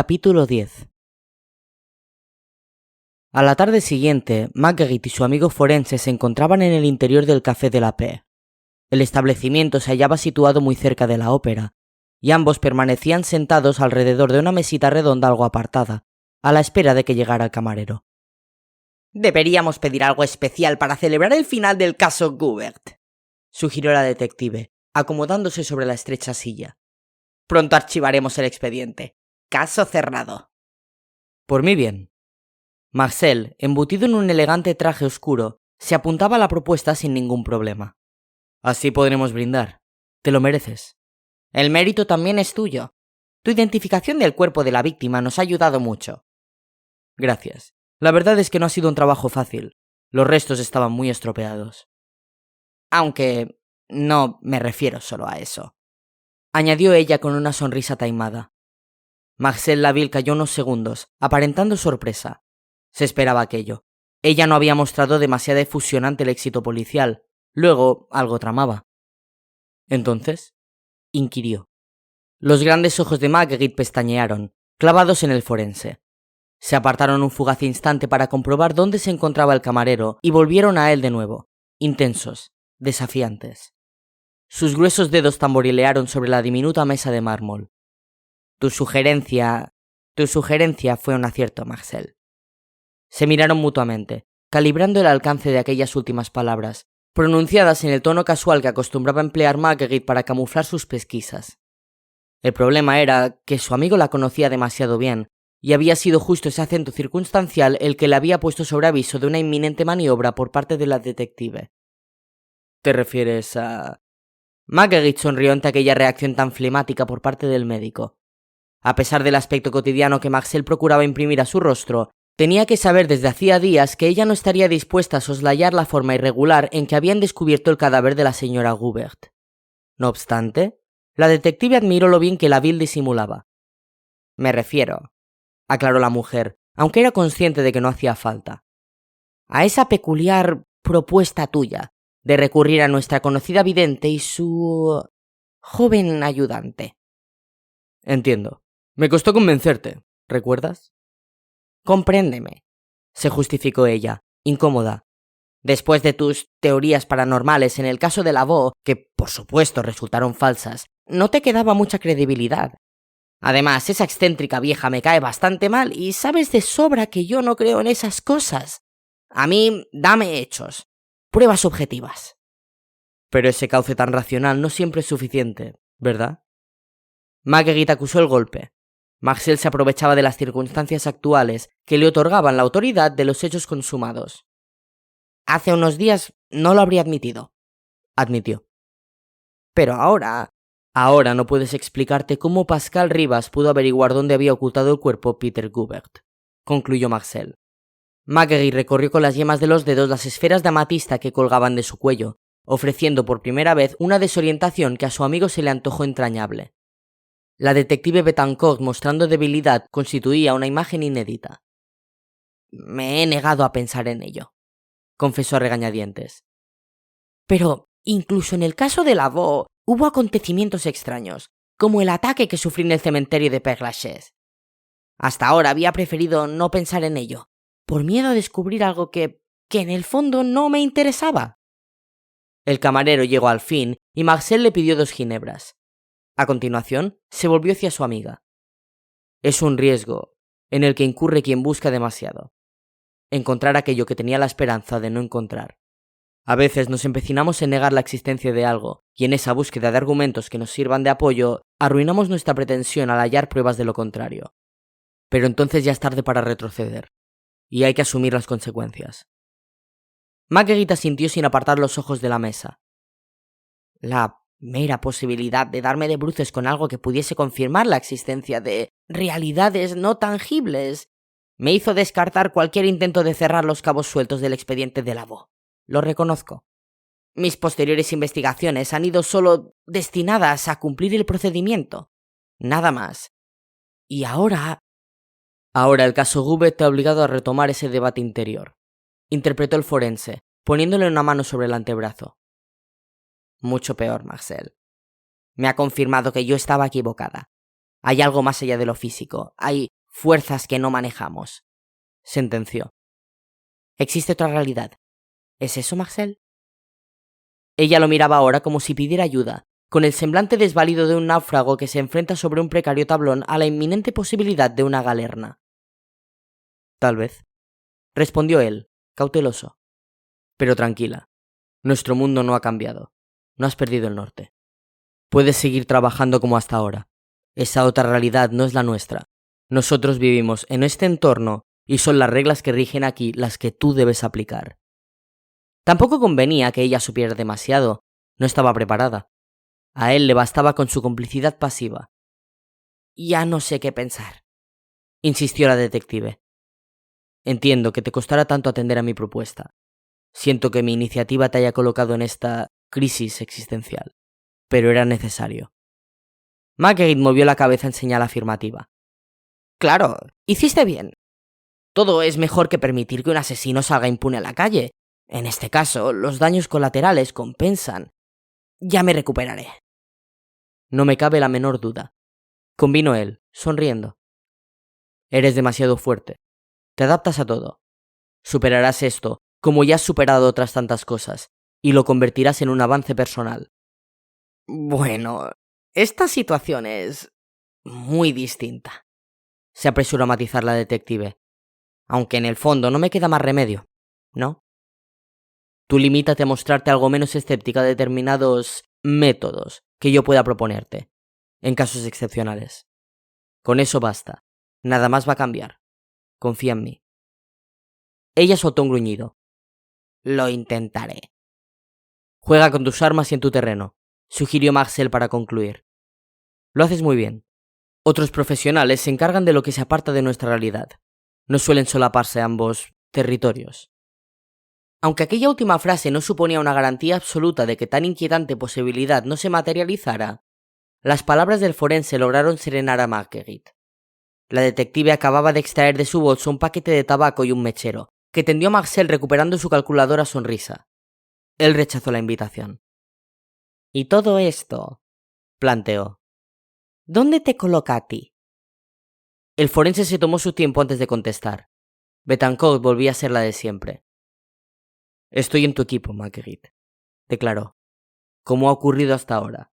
Capítulo 10. A la tarde siguiente, Marguerite y su amigo forense se encontraban en el interior del Café de la Paix. El establecimiento se hallaba situado muy cerca de la ópera, y ambos permanecían sentados alrededor de una mesita redonda algo apartada, a la espera de que llegara el camarero. «Deberíamos pedir algo especial para celebrar el final del caso Gubert», sugirió la detective, acomodándose sobre la estrecha silla. «Pronto archivaremos el expediente. Caso cerrado». «Por mí bien». Marcel, embutido en un elegante traje oscuro, se apuntaba a la propuesta sin ningún problema. «Así podremos brindar. Te lo mereces». «El mérito también es tuyo. Tu identificación del cuerpo de la víctima nos ha ayudado mucho». «Gracias. La verdad es que no ha sido un trabajo fácil. Los restos estaban muy estropeados». «Aunque no me refiero solo a eso», añadió ella con una sonrisa taimada. Marcel Laville calló unos segundos, aparentando sorpresa. Se esperaba aquello. Ella no había mostrado demasiada efusión ante el éxito policial. Luego, algo tramaba. «¿Entonces?», inquirió. Los grandes ojos de Marguerite pestañearon, clavados en el forense. Se apartaron un fugaz instante para comprobar dónde se encontraba el camarero y volvieron a él de nuevo, intensos, desafiantes. Sus gruesos dedos tamborilearon sobre la diminuta mesa de mármol. Tu sugerencia fue un acierto, Marcel». Se miraron mutuamente, calibrando el alcance de aquellas últimas palabras, pronunciadas en el tono casual que acostumbraba emplear Marguerite para camuflar sus pesquisas. El problema era que su amigo la conocía demasiado bien, y había sido justo ese acento circunstancial el que le había puesto sobre aviso de una inminente maniobra por parte de la detective. ¿Te refieres a...? Marguerite sonrió ante aquella reacción tan flemática por parte del médico. A pesar del aspecto cotidiano que Marcel procuraba imprimir a su rostro, tenía que saber desde hacía días que ella no estaría dispuesta a soslayar la forma irregular en que habían descubierto el cadáver de la señora Gubert. No obstante, la detective admiró lo bien que Laville disimulaba. «Me refiero», aclaró la mujer, aunque era consciente de que no hacía falta, «a esa peculiar propuesta tuya de recurrir a nuestra conocida vidente y su... joven ayudante». «Entiendo. Me costó convencerte, ¿recuerdas?» «Compréndeme», se justificó ella, incómoda. «Después de tus teorías paranormales en el caso de Lavaux, que por supuesto resultaron falsas, no te quedaba mucha credibilidad. Además, esa excéntrica vieja me cae bastante mal y sabes de sobra que yo no creo en esas cosas. A mí, dame hechos, pruebas objetivas». «Pero ese cauce tan racional no siempre es suficiente, ¿verdad?» Marguerite acusó el golpe. Marcel se aprovechaba de las circunstancias actuales que le otorgaban la autoridad de los hechos consumados. «Hace unos días no lo habría admitido», admitió. «Pero ahora no puedes explicarte cómo Pascal Rivas pudo averiguar dónde había ocultado el cuerpo Peter Gubert», concluyó Marcel. Marguerite recorrió con las yemas de los dedos las esferas de amatista que colgaban de su cuello, ofreciendo por primera vez una desorientación que a su amigo se le antojó entrañable. La detective Betancourt, mostrando debilidad, constituía una imagen inédita. «Me he negado a pensar en ello», confesó a regañadientes. «Pero incluso en el caso de Lavaux hubo acontecimientos extraños, como el ataque que sufrí en el cementerio de Père-Lachaise. Hasta ahora había preferido no pensar en ello, por miedo a descubrir algo que en el fondo no me interesaba». El camarero llegó al fin y Marcel le pidió 2 ginebras. A continuación, se volvió hacia su amiga. «Es un riesgo en el que incurre quien busca demasiado. Encontrar aquello que tenía la esperanza de no encontrar. A veces nos empecinamos en negar la existencia de algo, y en esa búsqueda de argumentos que nos sirvan de apoyo, arruinamos nuestra pretensión al hallar pruebas de lo contrario. Pero entonces ya es tarde para retroceder, y hay que asumir las consecuencias». Marguerite asintió sin apartar los ojos de la mesa. «La mera posibilidad de darme de bruces con algo que pudiese confirmar la existencia de realidades no tangibles me hizo descartar cualquier intento de cerrar los cabos sueltos del expediente de Lavaux. Lo reconozco. Mis posteriores investigaciones han ido solo destinadas a cumplir el procedimiento. Nada más. Y ahora el caso Gubert te ha obligado a retomar ese debate interior», interpretó el forense, poniéndole una mano sobre el antebrazo. «Mucho peor, Marcel. Me ha confirmado que yo estaba equivocada. Hay algo más allá de lo físico. Hay fuerzas que no manejamos, sentenció. Existe otra realidad. ¿Es eso, Marcel? Ella lo miraba ahora como si pidiera ayuda, con el semblante desvalido de un náufrago que se enfrenta sobre un precario tablón a la inminente posibilidad de una galerna. Tal vez, respondió él, cauteloso. Pero tranquila, nuestro mundo no ha cambiado. No has perdido el norte. Puedes seguir trabajando como hasta ahora. Esa otra realidad no es la nuestra. Nosotros vivimos en este entorno y son las reglas que rigen aquí las que tú debes aplicar. Tampoco convenía que ella supiera demasiado. No estaba preparada. A él le bastaba con su complicidad pasiva. Ya no sé qué pensar, insistió la detective. Entiendo que te costará tanto atender a mi propuesta. Siento que mi iniciativa te haya colocado en esta crisis existencial, pero era necesario. Marguerite movió la cabeza en señal afirmativa. Claro, hiciste bien. Todo es mejor que permitir que un asesino salga impune a la calle. En este caso, los daños colaterales compensan. Ya me recuperaré. No me cabe la menor duda, convino él, sonriendo. Eres demasiado fuerte. Te adaptas a todo. Superarás esto, como ya has superado otras tantas cosas, y lo convertirás en un avance personal. Bueno, esta situación es muy distinta, se apresuró a matizar la detective. Aunque en el fondo no me queda más remedio, ¿no? Tú limítate a mostrarte algo menos escéptica de determinados métodos que yo pueda proponerte, en casos excepcionales. Con eso basta. Nada más va a cambiar. Confía en mí. Ella soltó un gruñido. Lo intentaré. Juega con tus armas y en tu terreno, sugirió Marcel para concluir. Lo haces muy bien. Otros profesionales se encargan de lo que se aparta de nuestra realidad. No suelen solaparse ambos territorios. Aunque aquella última frase no suponía una garantía absoluta de que tan inquietante posibilidad no se materializara, las palabras del forense lograron serenar a Marguerite. La detective acababa de extraer de su bolso un paquete de tabaco y un mechero, que tendió a Marcel recuperando su calculadora sonrisa. Él rechazó la invitación. ¿Y todo esto? Planteó. ¿Dónde te coloca a ti? El forense se tomó su tiempo antes de contestar. Betancourt volvía a ser la de siempre. Estoy en tu equipo, Marguerite, declaró, como ha ocurrido hasta ahora.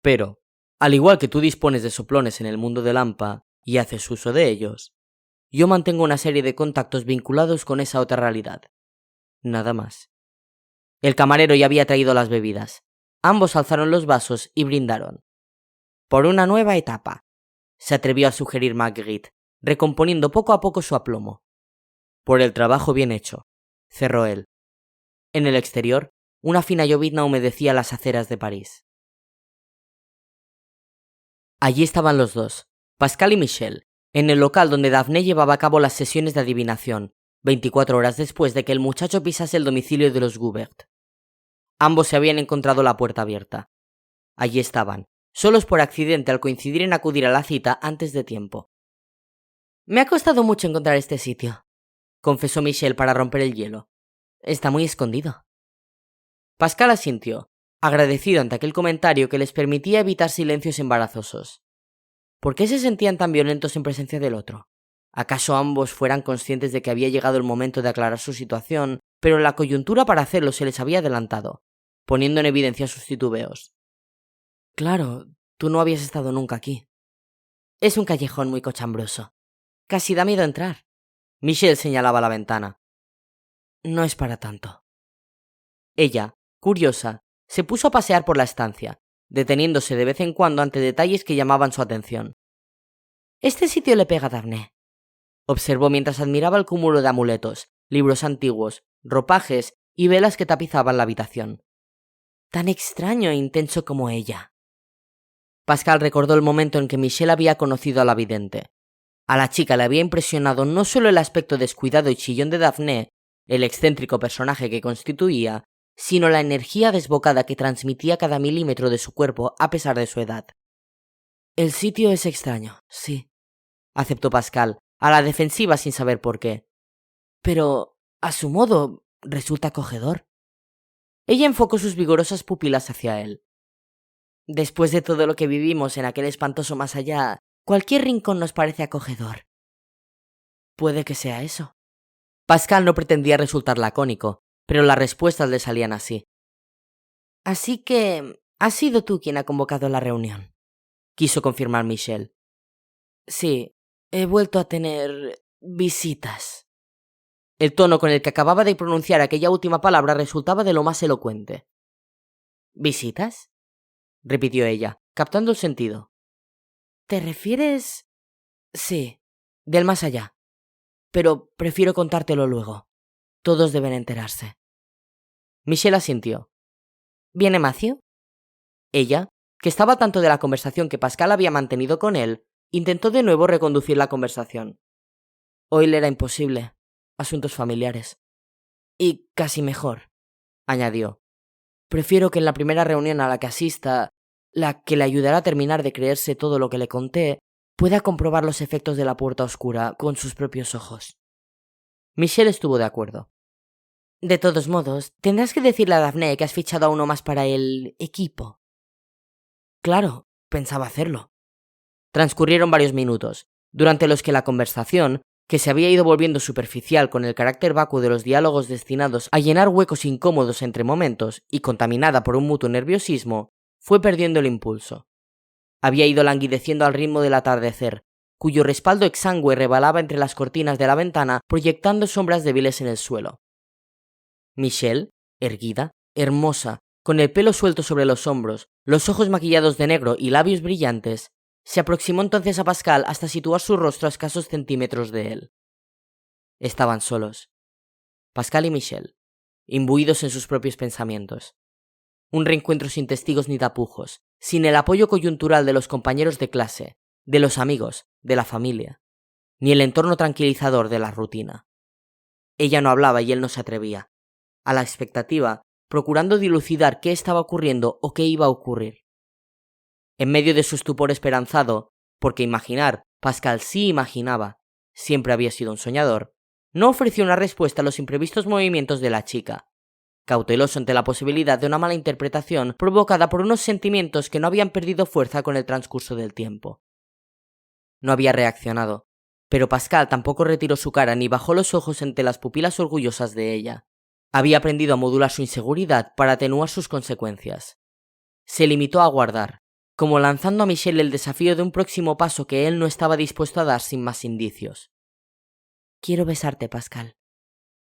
Pero, al igual que tú dispones de soplones en el mundo de Lampa y haces uso de ellos, yo mantengo una serie de contactos vinculados con esa otra realidad. Nada más. El camarero ya había traído las bebidas. Ambos alzaron los vasos y brindaron. Por una nueva etapa, se atrevió a sugerir Marguerite, recomponiendo poco a poco su aplomo. Por el trabajo bien hecho, cerró él. En el exterior, una fina llovizna humedecía las aceras de París. Allí estaban los dos, Pascal y Michel, en el local donde Daphne llevaba a cabo las sesiones de adivinación, 24 horas después de que el muchacho pisase el domicilio de los Goubert. Ambos se habían encontrado la puerta abierta. Allí estaban, solos por accidente al coincidir en acudir a la cita antes de tiempo. Me ha costado mucho encontrar este sitio, confesó Michel para romper el hielo. Está muy escondido. Pascal asintió, agradecido ante aquel comentario que les permitía evitar silencios embarazosos. ¿Por qué se sentían tan violentos en presencia del otro? ¿Acaso ambos fueran conscientes de que había llegado el momento de aclarar su situación, pero la coyuntura para hacerlo se les había adelantado, poniendo en evidencia sus titubeos? Claro, tú no habías estado nunca aquí. Es un callejón muy cochambroso. Casi da miedo entrar. Michel señalaba la ventana. No es para tanto. Ella, curiosa, se puso a pasear por la estancia, deteniéndose de vez en cuando ante detalles que llamaban su atención. Este sitio le pega a Daphne, observó mientras admiraba el cúmulo de amuletos, libros antiguos, ropajes y velas que tapizaban la habitación. Tan extraño e intenso como ella. Pascal recordó el momento en que Michel había conocido a la vidente. A la chica le había impresionado no solo el aspecto descuidado y chillón de Daphne, el excéntrico personaje que constituía, sino la energía desbocada que transmitía cada milímetro de su cuerpo a pesar de su edad. El sitio es extraño, sí, aceptó Pascal, a la defensiva sin saber por qué. Pero, a su modo, resulta acogedor. Ella enfocó sus vigorosas pupilas hacia él. Después de todo lo que vivimos en aquel espantoso más allá, cualquier rincón nos parece acogedor. Puede que sea eso. Pascal no pretendía resultar lacónico, pero las respuestas le salían así. Así que has sido tú quien ha convocado la reunión, quiso confirmar Michelle. Sí, he vuelto a tener visitas. El tono con el que acababa de pronunciar aquella última palabra resultaba de lo más elocuente. ¿Visitas? Repitió ella, captando el sentido. ¿Te refieres? Sí, del más allá. Pero prefiero contártelo luego. Todos deben enterarse. Michelle asintió. ¿Viene Matthew? Ella, que estaba al tanto de la conversación que Pascal había mantenido con él, intentó de nuevo reconducir la conversación. Hoy le era imposible. Asuntos familiares. Y casi mejor, añadió. Prefiero que en la primera reunión a la que asista, la que le ayudará a terminar de creerse todo lo que le conté, pueda comprobar los efectos de la puerta oscura con sus propios ojos. Michelle estuvo de acuerdo. De todos modos, tendrás que decirle a Daphne que has fichado a uno más para el equipo. Claro, pensaba hacerlo. Transcurrieron varios minutos, durante los que la conversación, que se había ido volviendo superficial con el carácter vacuo de los diálogos destinados a llenar huecos incómodos entre momentos y contaminada por un mutuo nerviosismo, fue perdiendo el impulso. Había ido languideciendo al ritmo del atardecer, cuyo respaldo exangüe rebalaba entre las cortinas de la ventana proyectando sombras débiles en el suelo. Michelle, erguida, hermosa, con el pelo suelto sobre los hombros, los ojos maquillados de negro y labios brillantes, se aproximó entonces a Pascal hasta situar su rostro a escasos centímetros de él. Estaban solos. Pascal y Michelle, imbuidos en sus propios pensamientos. Un reencuentro sin testigos ni tapujos, sin el apoyo coyuntural de los compañeros de clase, de los amigos, de la familia, ni el entorno tranquilizador de la rutina. Ella no hablaba y él no se atrevía, a la expectativa, procurando dilucidar qué estaba ocurriendo o qué iba a ocurrir. En medio de su estupor esperanzado, porque imaginar, Pascal sí imaginaba, siempre había sido un soñador, no ofreció una respuesta a los imprevistos movimientos de la chica, cauteloso ante la posibilidad de una mala interpretación provocada por unos sentimientos que no habían perdido fuerza con el transcurso del tiempo. No había reaccionado, pero Pascal tampoco retiró su cara ni bajó los ojos ante las pupilas orgullosas de ella. Había aprendido a modular su inseguridad para atenuar sus consecuencias. Se limitó a aguardar, como lanzando a Michelle el desafío de un próximo paso que él no estaba dispuesto a dar sin más indicios. «Quiero besarte, Pascal»,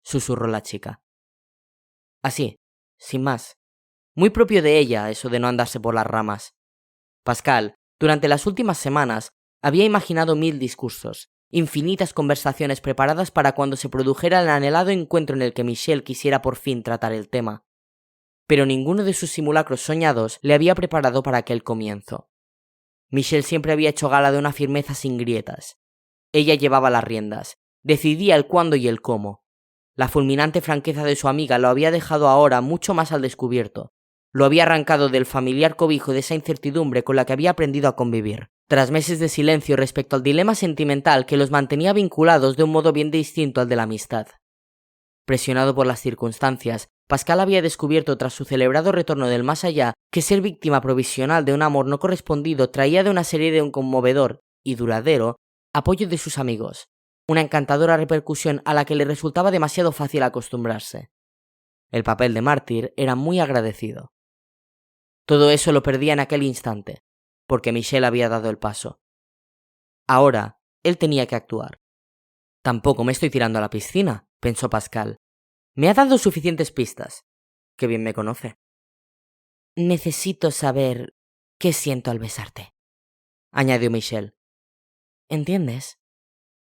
susurró la chica. Así, sin más. Muy propio de ella eso de no andarse por las ramas. Pascal, durante las últimas semanas, había imaginado 1000 discursos, infinitas conversaciones preparadas para cuando se produjera el anhelado encuentro en el que Michelle quisiera por fin tratar el tema. Pero ninguno de sus simulacros soñados le había preparado para aquel comienzo. Michelle siempre había hecho gala de una firmeza sin grietas. Ella llevaba las riendas, decidía el cuándo y el cómo. La fulminante franqueza de su amiga lo había dejado ahora mucho más al descubierto. Lo había arrancado del familiar cobijo de esa incertidumbre con la que había aprendido a convivir, tras meses de silencio respecto al dilema sentimental que los mantenía vinculados de un modo bien distinto al de la amistad. Presionado por las circunstancias, Pascal había descubierto tras su celebrado retorno del más allá que ser víctima provisional de un amor no correspondido traía de una serie de un conmovedor y duradero apoyo de sus amigos, una encantadora repercusión a la que le resultaba demasiado fácil acostumbrarse. El papel de mártir era muy agradecido. Todo eso lo perdía en aquel instante, porque Michelle había dado el paso. Ahora, él tenía que actuar. Tampoco me estoy tirando a la piscina, pensó Pascal. Me ha dado suficientes pistas. Qué bien me conoce. Necesito saber qué siento al besarte, añadió Michelle. ¿Entiendes?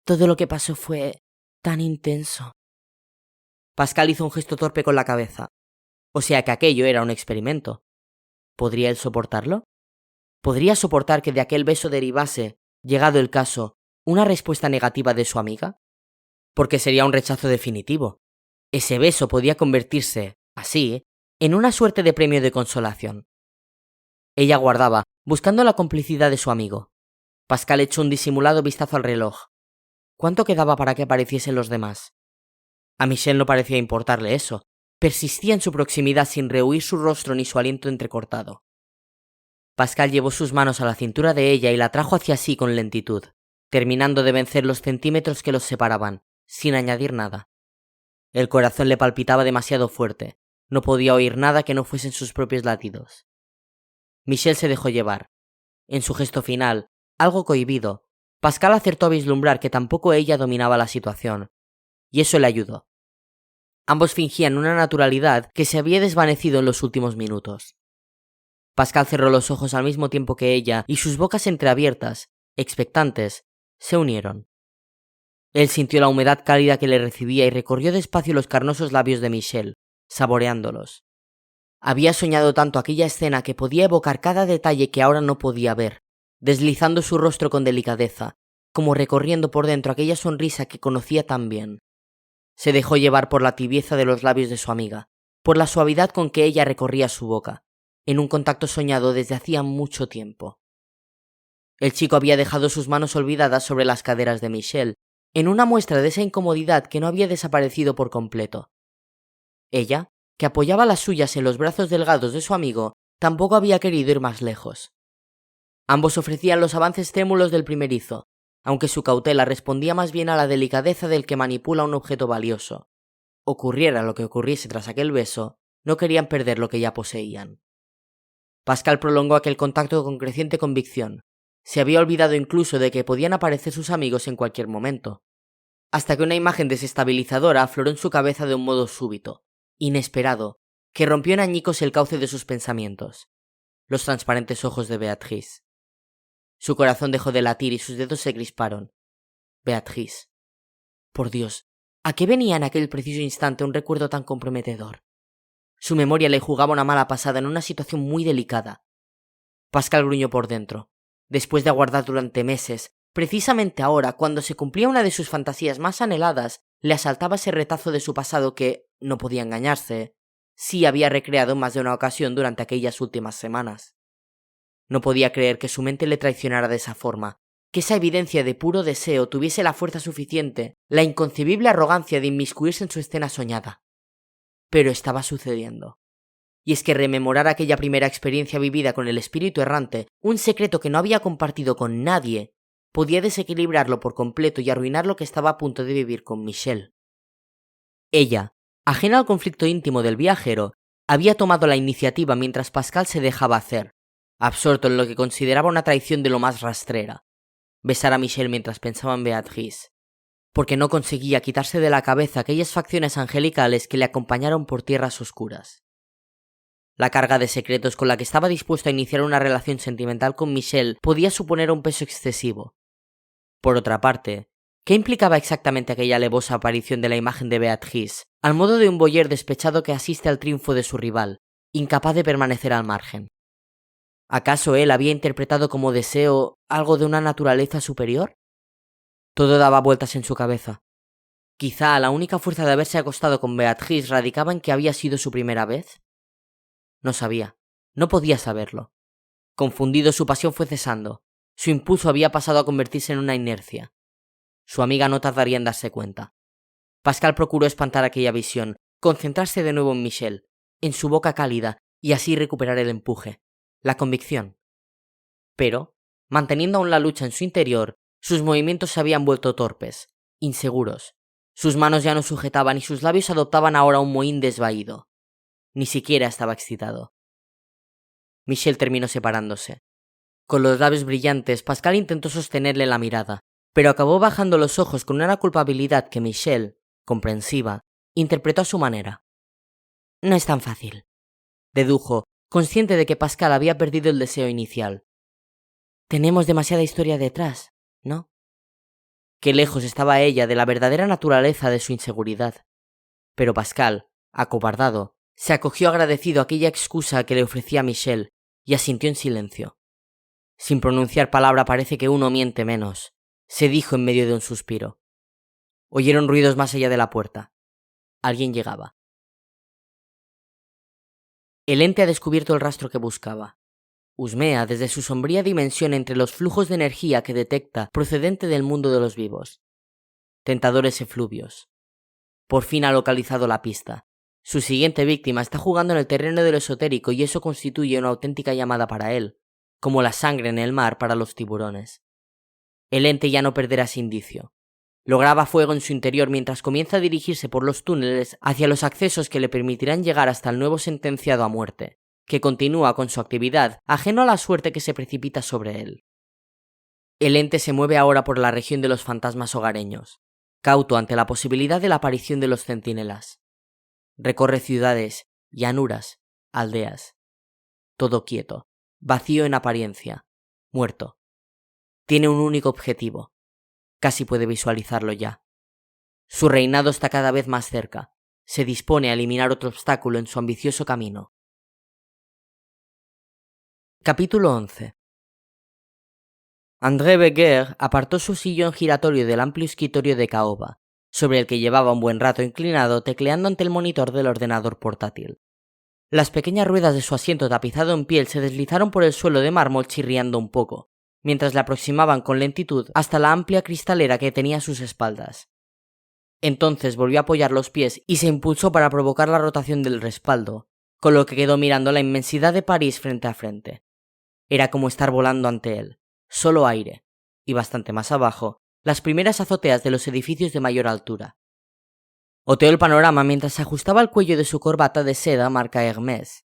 Todo lo que pasó fue tan intenso. Pascal hizo un gesto torpe con la cabeza. O sea que aquello era un experimento. ¿Podría él soportarlo? ¿Podría soportar que de aquel beso derivase, llegado el caso, una respuesta negativa de su amiga? Porque sería un rechazo definitivo. Ese beso podía convertirse, así, en una suerte de premio de consolación. Ella guardaba, buscando la complicidad de su amigo. Pascal echó un disimulado vistazo al reloj. ¿Cuánto quedaba para que apareciesen los demás? A Michelle no parecía importarle eso. Persistía en su proximidad sin rehuir su rostro ni su aliento entrecortado. Pascal llevó sus manos a la cintura de ella y la trajo hacia sí con lentitud, terminando de vencer los centímetros que los separaban, sin añadir nada. El corazón le palpitaba demasiado fuerte, no podía oír nada que no fuesen sus propios latidos. Michel se dejó llevar. En su gesto final, algo cohibido, Pascal acertó a vislumbrar que tampoco ella dominaba la situación, y eso le ayudó. Ambos fingían una naturalidad que se había desvanecido en los últimos minutos. Pascal cerró los ojos al mismo tiempo que ella y sus bocas entreabiertas, expectantes, se unieron. Él sintió la humedad cálida que le recibía y recorrió despacio los carnosos labios de Michel, saboreándolos. Había soñado tanto aquella escena que podía evocar cada detalle que ahora no podía ver, deslizando su rostro con delicadeza, como recorriendo por dentro aquella sonrisa que conocía tan bien. Se dejó llevar por la tibieza de los labios de su amiga, por la suavidad con que ella recorría su boca, en un contacto soñado desde hacía mucho tiempo. El chico había dejado sus manos olvidadas sobre las caderas de Michel, en una muestra de esa incomodidad que no había desaparecido por completo. Ella, que apoyaba las suyas en los brazos delgados de su amigo, tampoco había querido ir más lejos. Ambos ofrecían los avances trémulos del primerizo, aunque su cautela respondía más bien a la delicadeza del que manipula un objeto valioso. Ocurriera lo que ocurriese tras aquel beso, no querían perder lo que ya poseían. Pascal prolongó aquel contacto con creciente convicción. Se había olvidado incluso de que podían aparecer sus amigos en cualquier momento, hasta que una imagen desestabilizadora afloró en su cabeza de un modo súbito, inesperado, que rompió en añicos el cauce de sus pensamientos. Los transparentes ojos de Beatrice. Su corazón dejó de latir y sus dedos se crisparon. Beatrice. Por Dios, ¿a qué venía en aquel preciso instante un recuerdo tan comprometedor? Su memoria le jugaba una mala pasada en una situación muy delicada. Pascal gruñó por dentro. Después de aguardar durante meses, precisamente ahora, cuando se cumplía una de sus fantasías más anheladas, le asaltaba ese retazo de su pasado que, no podía engañarse, sí había recreado en más de una ocasión durante aquellas últimas semanas. No podía creer que su mente le traicionara de esa forma, que esa evidencia de puro deseo tuviese la fuerza suficiente, la inconcebible arrogancia de inmiscuirse en su escena soñada. Pero estaba sucediendo. Y es que rememorar aquella primera experiencia vivida con el espíritu errante, un secreto que no había compartido con nadie, podía desequilibrarlo por completo y arruinar lo que estaba a punto de vivir con Michel. Ella, ajena al conflicto íntimo del viajero, había tomado la iniciativa mientras Pascal se dejaba hacer, absorto en lo que consideraba una traición de lo más rastrera. Besar a Michel mientras pensaba en Beatrice, porque no conseguía quitarse de la cabeza aquellas facciones angelicales que le acompañaron por tierras oscuras. La carga de secretos con la que estaba dispuesto a iniciar una relación sentimental con Michel podía suponer un peso excesivo. Por otra parte, ¿qué implicaba exactamente aquella alevosa aparición de la imagen de Beatrice, al modo de un boyer despechado que asiste al triunfo de su rival, incapaz de permanecer al margen? ¿Acaso él había interpretado como deseo algo de una naturaleza superior? Todo daba vueltas en su cabeza. Quizá la única fuerza de haberse acostado con Beatrice radicaba en que había sido su primera vez. No sabía, no podía saberlo. Confundido, su pasión fue cesando. Su impulso había pasado a convertirse en una inercia. Su amiga no tardaría en darse cuenta. Pascal procuró espantar aquella visión, concentrarse de nuevo en Michel, en su boca cálida, y así recuperar el empuje, la convicción. Pero, manteniendo aún la lucha en su interior, sus movimientos se habían vuelto torpes, inseguros. Sus manos ya no sujetaban y sus labios adoptaban ahora un mohín desvaído. Ni siquiera estaba excitado. Michel terminó separándose. Con los labios brillantes, Pascal intentó sostenerle la mirada, pero acabó bajando los ojos con una culpabilidad que Michel, comprensiva, interpretó a su manera. No es tan fácil, dedujo, consciente de que Pascal había perdido el deseo inicial. Tenemos demasiada historia detrás, ¿no? Qué lejos estaba ella de la verdadera naturaleza de su inseguridad. Pero Pascal, acobardado, se acogió agradecido a aquella excusa que le ofrecía Michel y asintió en silencio. Sin pronunciar palabra parece que uno miente menos, se dijo en medio de un suspiro. Oyeron ruidos más allá de la puerta. Alguien llegaba. El ente ha descubierto el rastro que buscaba. Husmea desde su sombría dimensión entre los flujos de energía que detecta procedente del mundo de los vivos. Tentadores efluvios. Por fin ha localizado la pista. Su siguiente víctima está jugando en el terreno de lo esotérico y eso constituye una auténtica llamada para él. como la sangre en el mar para los tiburones. El ente ya no perderá ese indicio. Lograba fuego en su interior mientras comienza a dirigirse por los túneles hacia los accesos que le permitirán llegar hasta el nuevo sentenciado a muerte, que continúa con su actividad, ajeno a la suerte que se precipita sobre él. El ente se mueve ahora por la región de los fantasmas hogareños, cauto ante la posibilidad de la aparición de los centinelas. Recorre ciudades, llanuras, aldeas. Todo quieto, vacío en apariencia, muerto. Tiene un único objetivo. Casi puede visualizarlo ya. Su reinado está cada vez más cerca. Se dispone a eliminar otro obstáculo en su ambicioso camino. Capítulo 11. André Beguer apartó su sillón giratorio del amplio escritorio de caoba, sobre el que llevaba un buen rato inclinado tecleando ante el monitor del ordenador portátil. Las pequeñas ruedas de su asiento tapizado en piel se deslizaron por el suelo de mármol chirriando un poco, mientras le aproximaban con lentitud hasta la amplia cristalera que tenía a sus espaldas. Entonces volvió a apoyar los pies y se impulsó para provocar la rotación del respaldo, con lo que quedó mirando la inmensidad de París frente a frente. Era como estar volando ante él, solo aire, y bastante más abajo, las primeras azoteas de los edificios de mayor altura. Oteó el panorama mientras se ajustaba el cuello de su corbata de seda marca Hermès.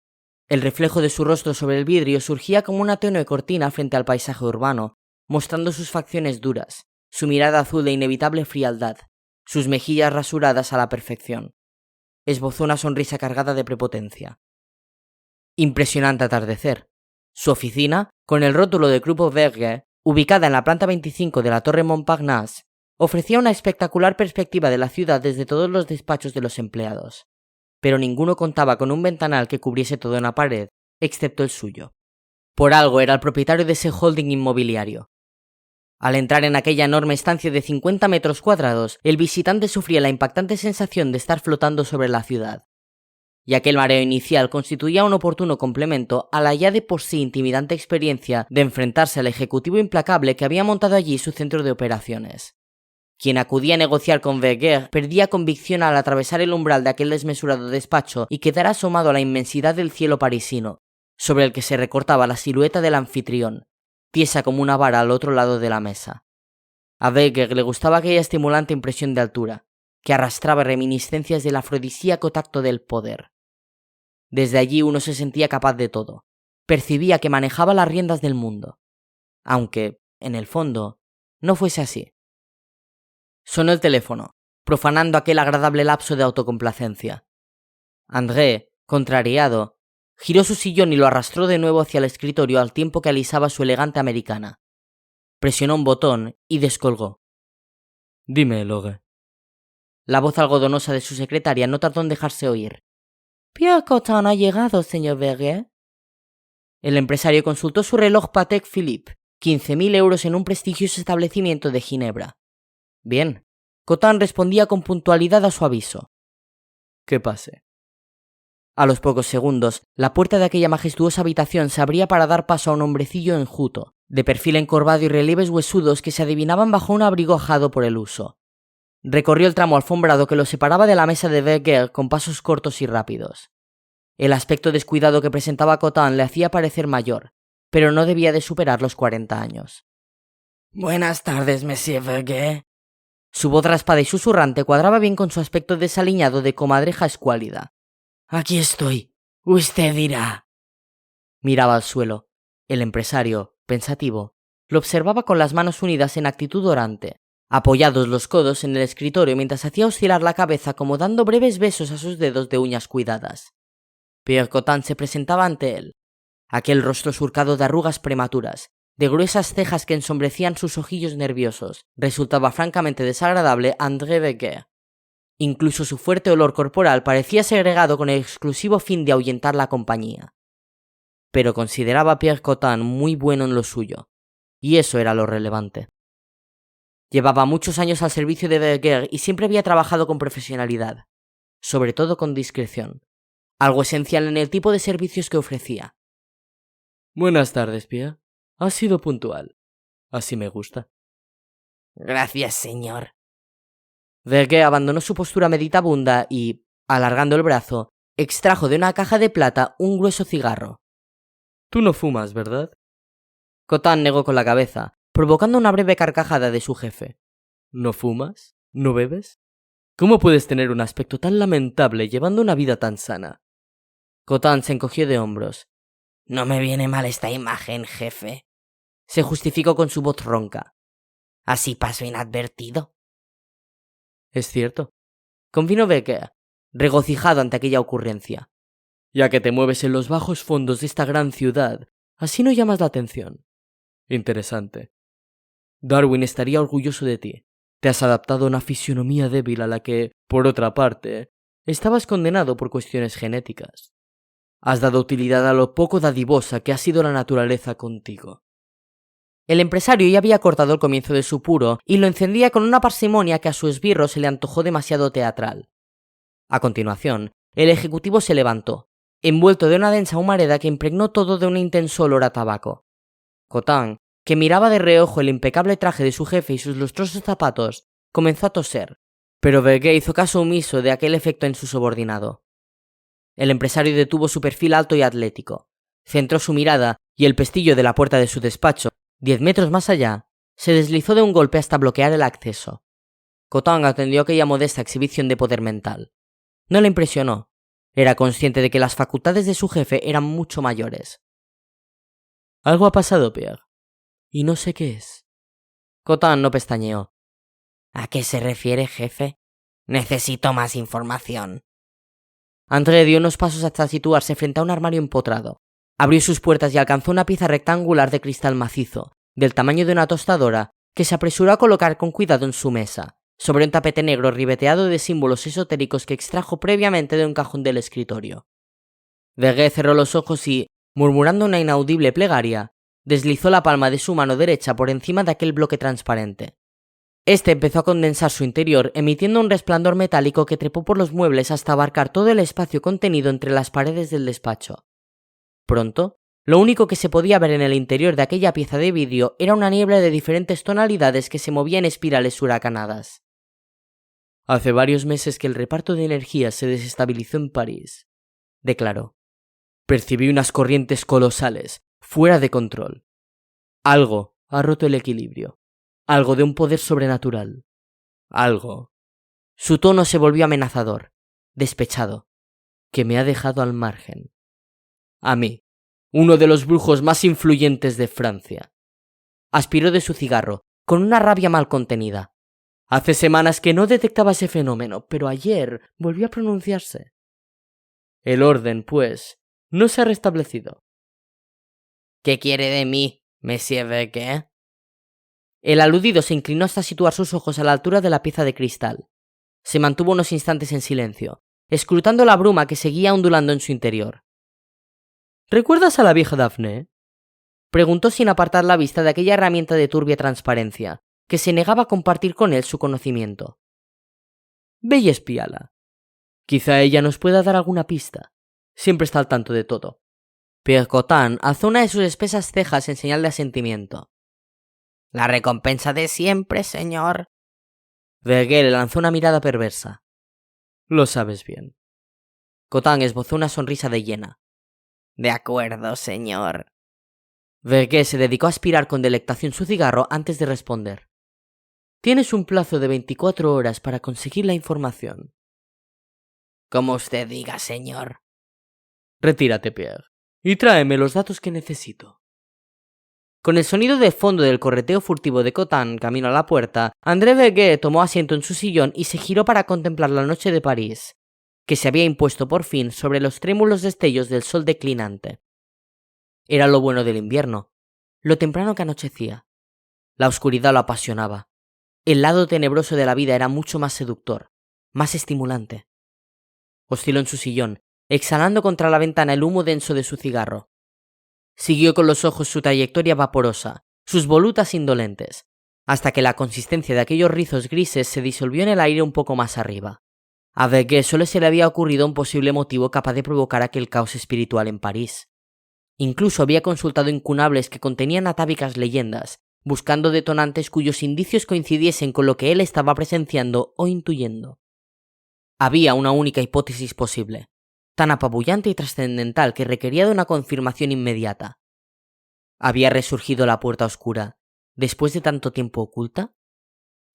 El reflejo de su rostro sobre el vidrio surgía como una tenue cortina frente al paisaje urbano, mostrando sus facciones duras, su mirada azul de inevitable frialdad, sus mejillas rasuradas a la perfección. Esbozó una sonrisa cargada de prepotencia. Impresionante atardecer. Su oficina, con el rótulo de Grupo Verge, ubicada en la planta 25 de la Torre Montparnasse, ofrecía una espectacular perspectiva de la ciudad desde todos los despachos de los empleados. Pero ninguno contaba con un ventanal que cubriese toda una pared, excepto el suyo. Por algo era el propietario de ese holding inmobiliario. Al entrar en aquella enorme estancia de 50 metros cuadrados, el visitante sufría la impactante sensación de estar flotando sobre la ciudad. Y aquel mareo inicial constituía un oportuno complemento a la ya de por sí intimidante experiencia de enfrentarse al ejecutivo implacable que había montado allí su centro de operaciones. Quien acudía a negociar con Verguer perdía convicción al atravesar el umbral de aquel desmesurado despacho y quedar asomado a la inmensidad del cielo parisino, sobre el que se recortaba la silueta del anfitrión, tiesa como una vara al otro lado de la mesa. A Verguer le gustaba aquella estimulante impresión de altura, que arrastraba reminiscencias del afrodisíaco tacto del poder. Desde allí uno se sentía capaz de todo, percibía que manejaba las riendas del mundo, aunque, en el fondo, no fuese así. Sonó el teléfono, profanando aquel agradable lapso de autocomplacencia. André, contrariado, giró su sillón y lo arrastró de nuevo hacia el escritorio al tiempo que alisaba su elegante americana. Presionó un botón y descolgó. «Dime, Logue». La voz algodonosa de su secretaria no tardó en dejarse oír. «Pierre Cotin ha llegado, señor Verguer». El empresario consultó su reloj Patek Philippe, 15.000 euros en un prestigioso establecimiento de Ginebra. Bien, Cotin respondía con puntualidad a su aviso. «Que pase». A los pocos segundos, la puerta de aquella majestuosa habitación se abría para dar paso a un hombrecillo enjuto, de perfil encorvado y relieves huesudos que se adivinaban bajo un abrigo ajado por el uso. Recorrió el tramo alfombrado que lo separaba de la mesa de Verguer con pasos cortos y rápidos. El aspecto descuidado que presentaba Cotin le hacía parecer mayor, pero no debía de superar los 40 años. «Buenas tardes, monsieur Verguer». Su voz raspada y susurrante cuadraba bien con su aspecto desaliñado de comadreja escuálida. «Aquí estoy. Usted dirá». Miraba al suelo. El empresario, pensativo, lo observaba con las manos unidas en actitud orante, apoyados los codos en el escritorio mientras hacía oscilar la cabeza como dando breves besos a sus dedos de uñas cuidadas. Pierre Cotin se presentaba ante él. Aquel rostro surcado de arrugas prematuras, de gruesas cejas que ensombrecían sus ojillos nerviosos, resultaba francamente desagradable a André Verguer. Incluso su fuerte olor corporal parecía segregado con el exclusivo fin de ahuyentar la compañía. Pero consideraba a Pierre Cotin muy bueno en lo suyo, y eso era lo relevante. Llevaba muchos años al servicio de Verguer y siempre había trabajado con profesionalidad, sobre todo con discreción, algo esencial en el tipo de servicios que ofrecía. «Buenas tardes, Pierre. Has sido puntual. Así me gusta». «Gracias, señor». Verguer abandonó su postura meditabunda y, alargando el brazo, extrajo de una caja de plata un grueso cigarro. «Tú no fumas, ¿verdad?». Cotan negó con la cabeza, provocando una breve carcajada de su jefe. ¿No fumas? ¿No bebes? ¿Cómo puedes tener un aspecto tan lamentable llevando una vida tan sana? Cotan se encogió de hombros. No me viene mal esta imagen, jefe. Se justificó con su voz ronca. Así paso inadvertido. Es cierto, convino Becker, regocijado ante aquella ocurrencia. Ya que te mueves en los bajos fondos de esta gran ciudad, así no llamas la atención. Interesante. Darwin estaría orgulloso de ti. Te has adaptado a una fisionomía débil a la que, por otra parte, estabas condenado por cuestiones genéticas. Has dado utilidad a lo poco dadivosa que ha sido la naturaleza contigo. El empresario ya había cortado el comienzo de su puro y lo encendía con una parsimonia que a su esbirro se le antojó demasiado teatral. A continuación, el ejecutivo se levantó, envuelto de una densa humareda que impregnó todo de un intenso olor a tabaco. Cotan, que miraba de reojo el impecable traje de su jefe y sus lustrosos zapatos, comenzó a toser, pero Vergué hizo caso omiso de aquel efecto en su subordinado. El empresario detuvo su perfil alto y atlético, centró su mirada y el pestillo de la puerta de su despacho, 10 metros más allá, se deslizó de un golpe hasta bloquear el acceso. Cotan atendió aquella modesta exhibición de poder mental. No le impresionó. Era consciente de que las facultades de su jefe eran mucho mayores. Algo ha pasado, Pierre, y no sé qué es. Cotan no pestañeó. ¿A qué se refiere, jefe? Necesito más información. André dio unos pasos hasta situarse frente a un armario empotrado. Abrió sus puertas y alcanzó una pieza rectangular de cristal macizo, del tamaño de una tostadora, que se apresuró a colocar con cuidado en su mesa, sobre un tapete negro ribeteado de símbolos esotéricos que extrajo previamente de un cajón del escritorio. Vergué cerró los ojos y, murmurando una inaudible plegaria, deslizó la palma de su mano derecha por encima de aquel bloque transparente. Este empezó a condensar su interior, emitiendo un resplandor metálico que trepó por los muebles hasta abarcar todo el espacio contenido entre las paredes del despacho. Pronto, lo único que se podía ver en el interior de aquella pieza de vidrio era una niebla de diferentes tonalidades que se movía en espirales huracanadas. Hace varios meses que el reparto de energía se desestabilizó en París, declaró. Percibí unas corrientes colosales, fuera de control. Algo ha roto el equilibrio. Algo de un poder sobrenatural. Algo. Su tono se volvió amenazador, despechado, que me ha dejado al margen. A mí, uno de los brujos más influyentes de Francia. Aspiró de su cigarro, con una rabia mal contenida. Hace semanas que no detectaba ese fenómeno, pero ayer volvió a pronunciarse. El orden, pues, no se ha restablecido. ¿Qué quiere de mí, Monsieur Vergué? El aludido se inclinó hasta situar sus ojos a la altura de la pieza de cristal. Se mantuvo unos instantes en silencio, escrutando la bruma que seguía ondulando en su interior. ¿Recuerdas a la vieja Daphne? Preguntó sin apartar la vista de aquella herramienta de turbia transparencia, que se negaba a compartir con él su conocimiento. Ve y espíala. Quizá ella nos pueda dar alguna pista. Siempre está al tanto de todo. Pierre Cotan alzó una de sus espesas cejas en señal de asentimiento. La recompensa de siempre, señor. Vergué le lanzó una mirada perversa. Lo sabes bien. Cotan esbozó una sonrisa de hiena. De acuerdo, señor. Vergué se dedicó a aspirar con delectación su cigarro antes de responder. Tienes un plazo de 24 horas para conseguir la información. Como usted diga, señor. Retírate, Pierre, y tráeme los datos que necesito. Con el sonido de fondo del correteo furtivo de Cotan camino a la puerta, André Vergué tomó asiento en su sillón y se giró para contemplar la noche de París, que se había impuesto por fin sobre los trémulos destellos del sol declinante. Era lo bueno del invierno, lo temprano que anochecía. La oscuridad lo apasionaba. El lado tenebroso de la vida era mucho más seductor, más estimulante. Osciló en su sillón, exhalando contra la ventana el humo denso de su cigarro. Siguió con los ojos su trayectoria vaporosa, sus volutas indolentes, hasta que la consistencia de aquellos rizos grises se disolvió en el aire un poco más arriba. A Vergué solo se le había ocurrido un posible motivo capaz de provocar aquel caos espiritual en París. Incluso había consultado incunables que contenían atávicas leyendas, buscando detonantes cuyos indicios coincidiesen con lo que él estaba presenciando o intuyendo. Había una única hipótesis posible, tan apabullante y trascendental que requería de una confirmación inmediata. ¿Había resurgido la puerta oscura después de tanto tiempo oculta?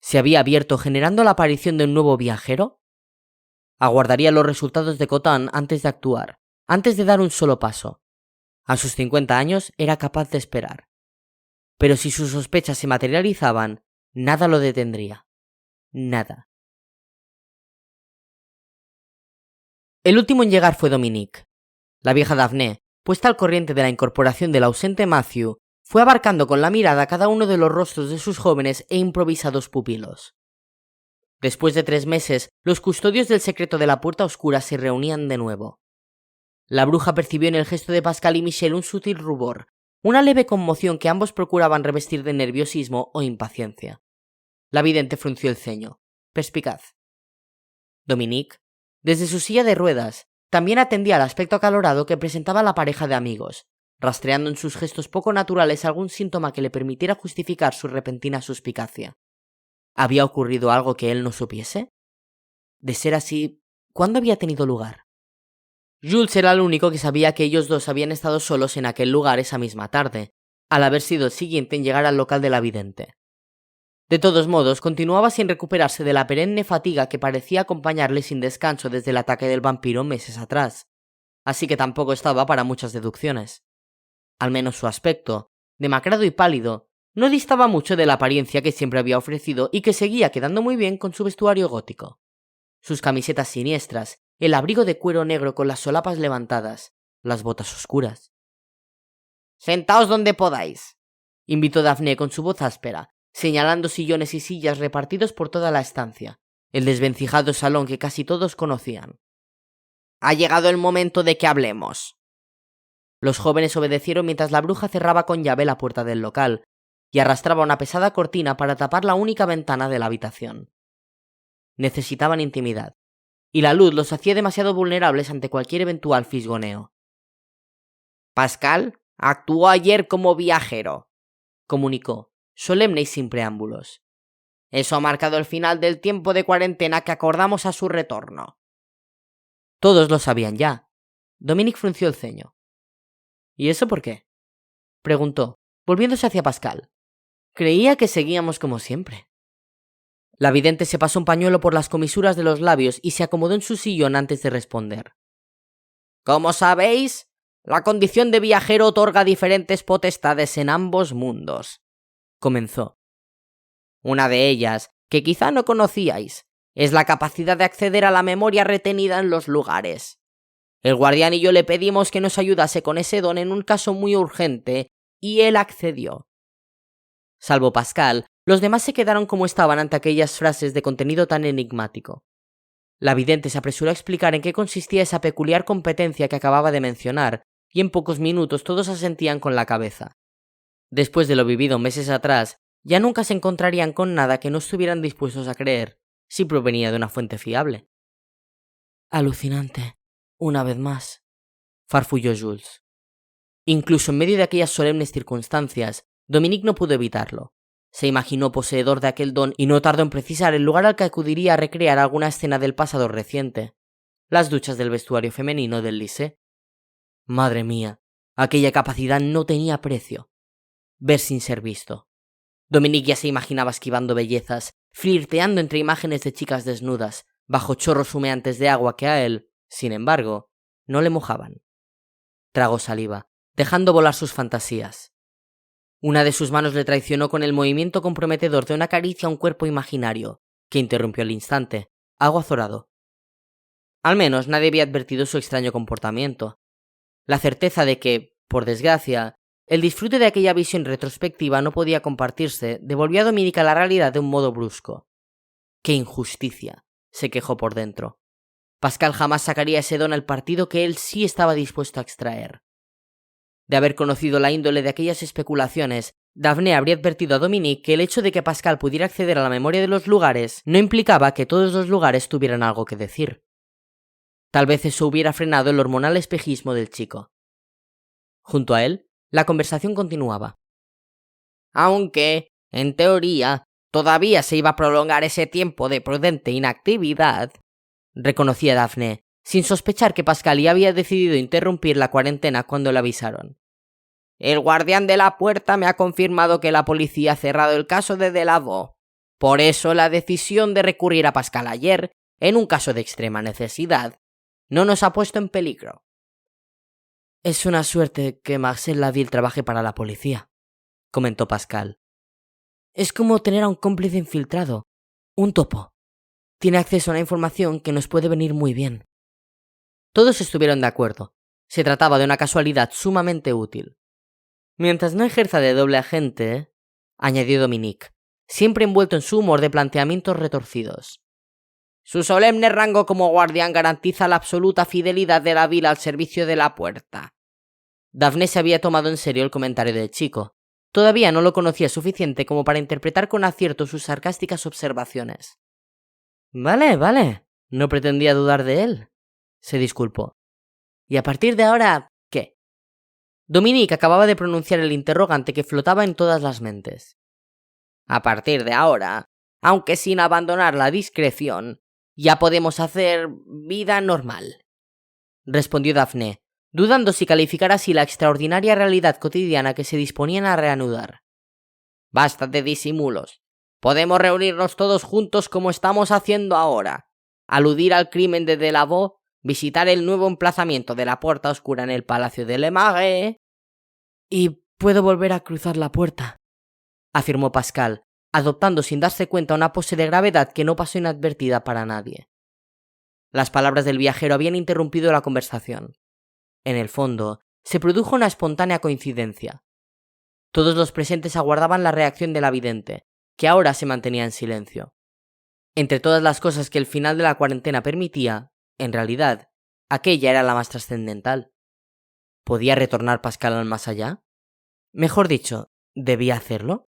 ¿Se había abierto generando la aparición de un nuevo viajero? Aguardaría los resultados de Cotán antes de actuar, antes de dar un solo paso. A sus 50 años era capaz de esperar. Pero si sus sospechas se materializaban, nada lo detendría. Nada. El último en llegar fue Dominique. La vieja Daphne, puesta al corriente de la incorporación del ausente Matthew, fue abarcando con la mirada cada uno de los rostros de sus jóvenes e improvisados pupilos. Después de 3 meses, los custodios del secreto de la puerta oscura se reunían de nuevo. La bruja percibió en el gesto de Pascal y Michel un sutil rubor, una leve conmoción que ambos procuraban revestir de nerviosismo o impaciencia. La vidente frunció el ceño, perspicaz. Dominique, desde su silla de ruedas, también atendía al aspecto acalorado que presentaba la pareja de amigos, rastreando en sus gestos poco naturales algún síntoma que le permitiera justificar su repentina suspicacia. ¿Había ocurrido algo que él no supiese? De ser así, ¿cuándo había tenido lugar? Jules era el único que sabía que ellos dos habían estado solos en aquel lugar esa misma tarde, al haber sido el siguiente en llegar al local de la vidente. De todos modos, continuaba sin recuperarse de la perenne fatiga que parecía acompañarle sin descanso desde el ataque del vampiro meses atrás, así que tampoco estaba para muchas deducciones. Al menos su aspecto, demacrado y pálido, no distaba mucho de la apariencia que siempre había ofrecido y que seguía quedando muy bien con su vestuario gótico. Sus camisetas siniestras, el abrigo de cuero negro con las solapas levantadas, las botas oscuras. «Sentaos donde podáis», invitó Daphne con su voz áspera, señalando sillones y sillas repartidos por toda la estancia, el desvencijado salón que casi todos conocían. «Ha llegado el momento de que hablemos». Los jóvenes obedecieron mientras la bruja cerraba con llave la puerta del local y arrastraba una pesada cortina para tapar la única ventana de la habitación. Necesitaban intimidad, y la luz los hacía demasiado vulnerables ante cualquier eventual fisgoneo. «Pascal actuó ayer como viajero», comunicó, solemne y sin preámbulos. «Eso ha marcado el final del tiempo de cuarentena que acordamos a su retorno». Todos lo sabían ya. Dominique frunció el ceño. «¿Y eso por qué?», preguntó, volviéndose hacia Pascal. «Creía que seguíamos como siempre». La vidente se pasó un pañuelo por las comisuras de los labios y se acomodó en su sillón antes de responder. «Como sabéis, la condición de viajero otorga diferentes potestades en ambos mundos», comenzó. «Una de ellas, que quizá no conocíais, es la capacidad de acceder a la memoria retenida en los lugares. El guardián y yo le pedimos que nos ayudase con ese don en un caso muy urgente, y él accedió». Salvo Pascal, los demás se quedaron como estaban ante aquellas frases de contenido tan enigmático. La vidente se apresuró a explicar en qué consistía esa peculiar competencia que acababa de mencionar, y en pocos minutos todos asentían con la cabeza. Después de lo vivido meses atrás, ya nunca se encontrarían con nada que no estuvieran dispuestos a creer, si provenía de una fuente fiable. «Alucinante, una vez más», farfulló Jules. Incluso en medio de aquellas solemnes circunstancias, Dominique no pudo evitarlo. Se imaginó poseedor de aquel don y no tardó en precisar el lugar al que acudiría a recrear alguna escena del pasado reciente: las duchas del vestuario femenino del Lycée. Madre mía, aquella capacidad no tenía precio. Ver sin ser visto. Dominique ya se imaginaba esquivando bellezas, flirteando entre imágenes de chicas desnudas, bajo chorros humeantes de agua que a él, sin embargo, no le mojaban. Tragó saliva, dejando volar sus fantasías. Una de sus manos le traicionó con el movimiento comprometedor de una caricia a un cuerpo imaginario, que interrumpió al instante, algo azorado. Al menos nadie había advertido su extraño comportamiento. La certeza de que, por desgracia, el disfrute de aquella visión retrospectiva no podía compartirse devolvió a Dominique a la realidad de un modo brusco. ¡Qué injusticia!, se quejó por dentro. Pascal jamás sacaría ese don al partido que él sí estaba dispuesto a extraer. De haber conocido la índole de aquellas especulaciones, Daphne habría advertido a Dominique que el hecho de que Pascal pudiera acceder a la memoria de los lugares no implicaba que todos los lugares tuvieran algo que decir. Tal vez eso hubiera frenado el hormonal espejismo del chico. Junto a él, la conversación continuaba. «Aunque, en teoría, todavía se iba a prolongar ese tiempo de prudente inactividad», reconocía Daphne, sin sospechar que Pascal ya había decidido interrumpir la cuarentena cuando le avisaron. El guardián de la puerta me ha confirmado que la policía ha cerrado el caso de Delaveau. Por eso la decisión de recurrir a Pascal ayer, en un caso de extrema necesidad, no nos ha puesto en peligro. Es una suerte que Marcel Laville trabaje para la policía, comentó Pascal. Es como tener a un cómplice infiltrado, un topo. Tiene acceso a una información que nos puede venir muy bien. Todos estuvieron de acuerdo. Se trataba de una casualidad sumamente útil. Mientras no ejerza de doble agente, añadió Dominique, siempre envuelto en su humor de planteamientos retorcidos. Su solemne rango como guardián garantiza la absoluta fidelidad de Laville al servicio de la puerta. Daphne se había tomado en serio el comentario del chico. Todavía no lo conocía suficiente como para interpretar con acierto sus sarcásticas observaciones. Vale, no pretendía dudar de él, se disculpó. ¿Y a partir de ahora, qué? Dominique acababa de pronunciar el interrogante que flotaba en todas las mentes. A partir de ahora, aunque sin abandonar la discreción, ya podemos hacer vida normal, respondió Daphne, dudando si calificar así la extraordinaria realidad cotidiana que se disponían a reanudar. Basta de disimulos. Podemos reunirnos todos juntos como estamos haciendo ahora, aludir al crimen de Delaveau, visitar el nuevo emplazamiento de la Puerta Oscura en el Palacio de Le Marais. Y puedo volver a cruzar la puerta, afirmó Pascal, adoptando sin darse cuenta una pose de gravedad que no pasó inadvertida para nadie. Las palabras del viajero habían interrumpido la conversación. En el fondo, se produjo una espontánea coincidencia. Todos los presentes aguardaban la reacción de la vidente, que ahora se mantenía en silencio. Entre todas las cosas que el final de la cuarentena permitía, en realidad, aquella era la más trascendental. ¿Podía retornar Pascal al más allá? Mejor dicho, ¿debía hacerlo?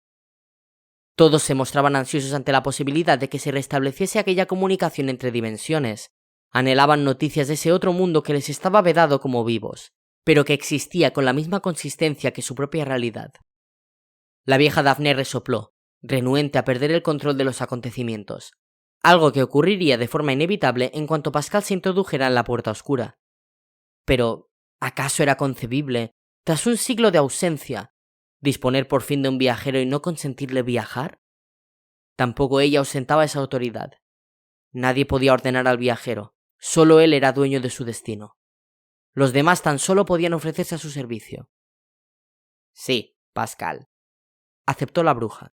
Todos se mostraban ansiosos ante la posibilidad de que se restableciese aquella comunicación entre dimensiones. Anhelaban noticias de ese otro mundo que les estaba vedado como vivos, pero que existía con la misma consistencia que su propia realidad. La vieja Daphne resopló, renuente a perder el control de los acontecimientos, algo que ocurriría de forma inevitable en cuanto Pascal se introdujera en la Puerta Oscura. Pero, ¿acaso era concebible, tras un siglo de ausencia, disponer por fin de un viajero y no consentirle viajar? Tampoco ella ostentaba esa autoridad. Nadie podía ordenar al viajero, solo él era dueño de su destino. Los demás tan solo podían ofrecerse a su servicio. Sí, Pascal, aceptó la bruja.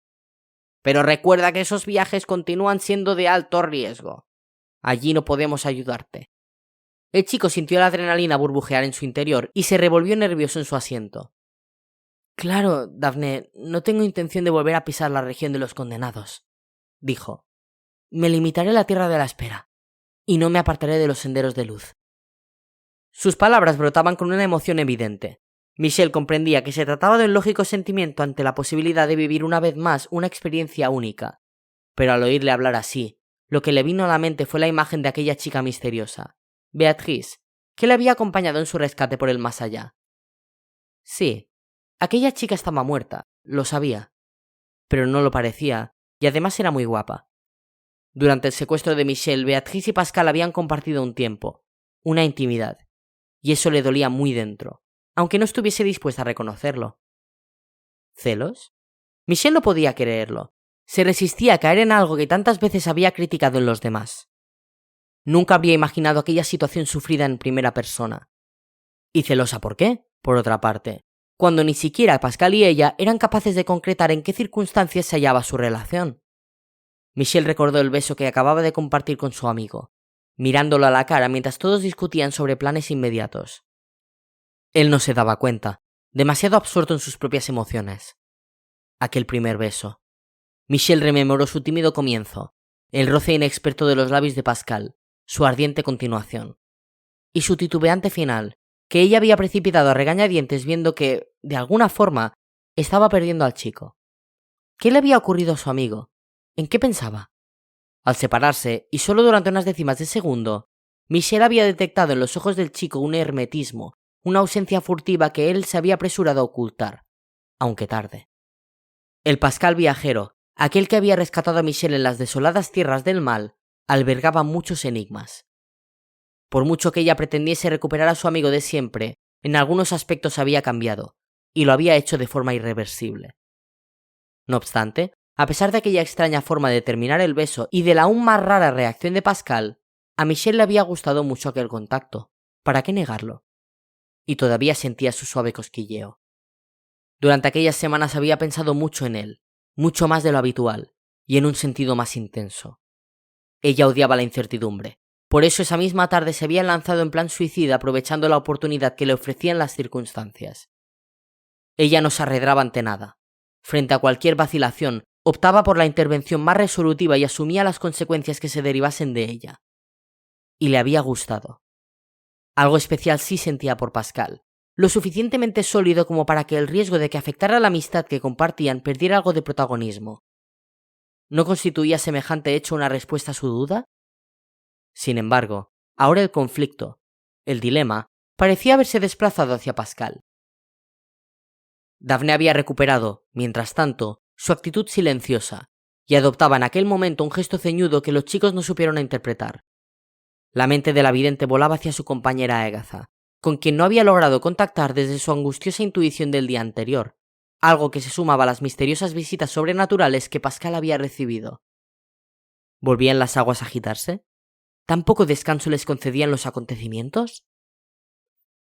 Pero recuerda que esos viajes continúan siendo de alto riesgo. Allí no podemos ayudarte. El chico sintió la adrenalina burbujear en su interior y se revolvió nervioso en su asiento. Claro, Daphne, no tengo intención de volver a pisar la región de los condenados, dijo. Me limitaré a la tierra de la espera, y no me apartaré de los senderos de luz. Sus palabras brotaban con una emoción evidente. Michel comprendía que se trataba de un lógico sentimiento ante la posibilidad de vivir una vez más una experiencia única. Pero al oírle hablar así, lo que le vino a la mente fue la imagen de aquella chica misteriosa, Beatrice, que le había acompañado en su rescate por el más allá. Sí, aquella chica estaba muerta, lo sabía, pero no lo parecía, y además era muy guapa. Durante el secuestro de Michel, Beatrice y Pascal habían compartido un tiempo, una intimidad, y eso le dolía muy dentro, aunque no estuviese dispuesta a reconocerlo. ¿Celos? Michel no podía creerlo. Se resistía a caer en algo que tantas veces había criticado en los demás. Nunca habría imaginado aquella situación sufrida en primera persona. ¿Y celosa por qué? Por otra parte, cuando ni siquiera Pascal y ella eran capaces de concretar en qué circunstancias se hallaba su relación. Michel recordó el beso que acababa de compartir con su amigo, mirándolo a la cara mientras todos discutían sobre planes inmediatos. Él no se daba cuenta, demasiado absorto en sus propias emociones. Aquel primer beso. Michel rememoró su tímido comienzo, el roce inexperto de los labios de Pascal, su ardiente continuación, y su titubeante final, que ella había precipitado a regañadientes viendo que, de alguna forma, estaba perdiendo al chico. ¿Qué le había ocurrido a su amigo? ¿En qué pensaba? Al separarse, y solo durante unas décimas de segundo, Michel había detectado en los ojos del chico un hermetismo, una ausencia furtiva que él se había apresurado a ocultar, aunque tarde. El Pascal viajero, aquel que había rescatado a Michel en las desoladas tierras del mal, albergaba muchos enigmas. Por mucho que ella pretendiese recuperar a su amigo de siempre, en algunos aspectos había cambiado, y lo había hecho de forma irreversible. No obstante, a pesar de aquella extraña forma de terminar el beso y de la aún más rara reacción de Pascal, a Michelle le había gustado mucho aquel contacto. ¿Para qué negarlo? Y todavía sentía su suave cosquilleo. Durante aquellas semanas había pensado mucho en él, mucho más de lo habitual, y en un sentido más intenso. Ella odiaba la incertidumbre. Por eso esa misma tarde se había lanzado en plan suicida aprovechando la oportunidad que le ofrecían las circunstancias. Ella no se arredraba ante nada. Frente a cualquier vacilación, optaba por la intervención más resolutiva y asumía las consecuencias que se derivasen de ella. Y le había gustado. Algo especial sí sentía por Pascal, lo suficientemente sólido como para que el riesgo de que afectara la amistad que compartían perdiera algo de protagonismo. ¿No constituía semejante hecho una respuesta a su duda? Sin embargo, ahora el conflicto, el dilema, parecía haberse desplazado hacia Pascal. Daphne había recuperado, mientras tanto, su actitud silenciosa, y adoptaba en aquel momento un gesto ceñudo que los chicos no supieron interpretar. La mente de la vidente volaba hacia su compañera Agatha, con quien no había logrado contactar desde su angustiosa intuición del día anterior, algo que se sumaba a las misteriosas visitas sobrenaturales que Pascal había recibido. ¿Volvían las aguas a agitarse? ¿Tan poco descanso les concedían los acontecimientos?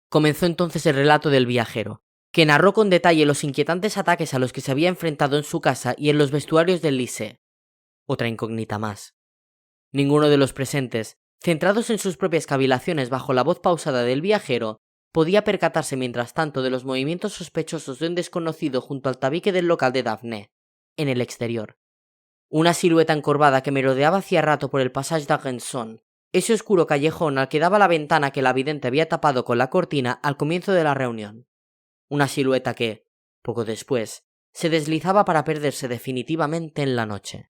Comenzó entonces el relato del viajero, que narró con detalle los inquietantes ataques a los que se había enfrentado en su casa y en los vestuarios del Lycée. Otra incógnita más. Ninguno de los presentes, centrados en sus propias cavilaciones bajo la voz pausada del viajero, podía percatarse mientras tanto de los movimientos sospechosos de un desconocido junto al tabique del local de Daphne, en el exterior. Una silueta encorvada que merodeaba hacía rato por el Passage d'Argenson, ese oscuro callejón al que daba la ventana que la vidente había tapado con la cortina al comienzo de la reunión. Una silueta que, poco después, se deslizaba para perderse definitivamente en la noche.